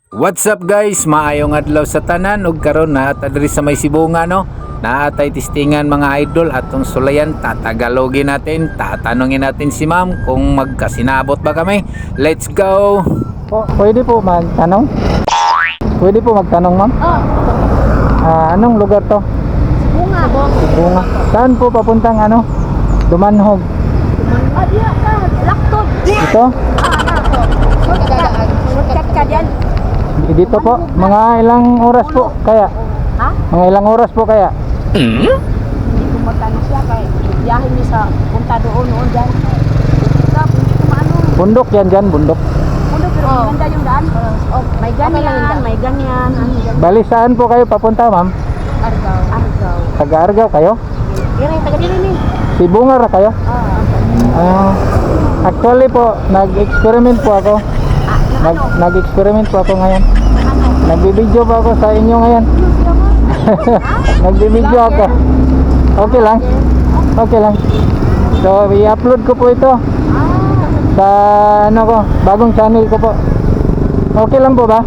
What's up guys? Maayong adlaw sa tanan ug karon na adri sa may Sibunga no. Naatay testingan mga idol atong sulayan tatagalogin natin. Tatanungin natin si ma'am kung magkasinabot ba kami. Let's go. Pwede po magtanong? Pwede po magtanong, ma'am? Anong lugar to? Bunga. Bunga. Saan po papuntang Dumanhog? Diya ka. Laktod. Ito? Shortcut ka dyan. Dito po? Mga ilang oras po kaya? Ha? Mga ilang oras po kaya? Hindi ko magtanong siya kay biyahe niya sa punta doon dyan. Hindi ko maano. Bundok yan dyan, bundok. Puno pero maganda yung daan. May ganyan, may ganyan. Bali saan po kayo papunta, ma'am? Argao. Argao. Taga-Argao kayo? Yan ang taga dito ni. Sibunga ra kayo? Actually po, nag-experiment po ako. Nag-experiment po ako ngayon. Nagbibideo po ako sa inyo ngayon. Nagbibideo ako. Okay lang. Okay lang. So, i-upload ko po ito sa bagong channel ko po. Okay lang po ba?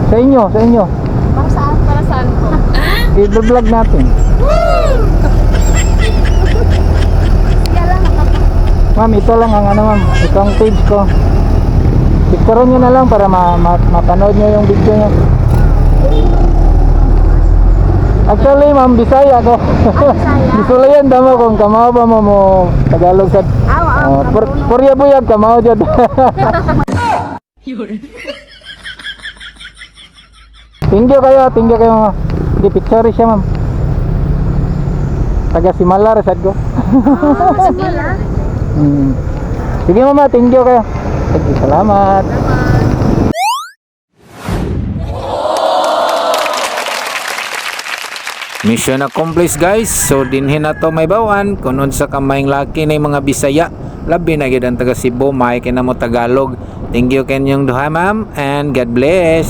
Sa inyo, sa inyo. Para saan? Para saan po? I-vlog natin. Ma'am, ito lang ang ma'am. Ito ang page ko. Picturean nyo na lang para mapanood nyo yung video nyo. Actually, ma'am, Bisaya ko. Bisulayan damo kung kamao ba mo Tagalog sa Purya buyag kamao jud. Thank you kayo, ma'am. Di picture siya, ma'am. Taga Simala resad ko. Sige lang. Sige mama, thank you kayo. Sige, salamat. Mission accomplished guys. So dinhin na to may bawan kun unsa ka maayong laki na mga Bisaya. Labi na gid ang taga Cebu, may kinamo Tagalog. Thank you kanyong duha ma'am and God bless.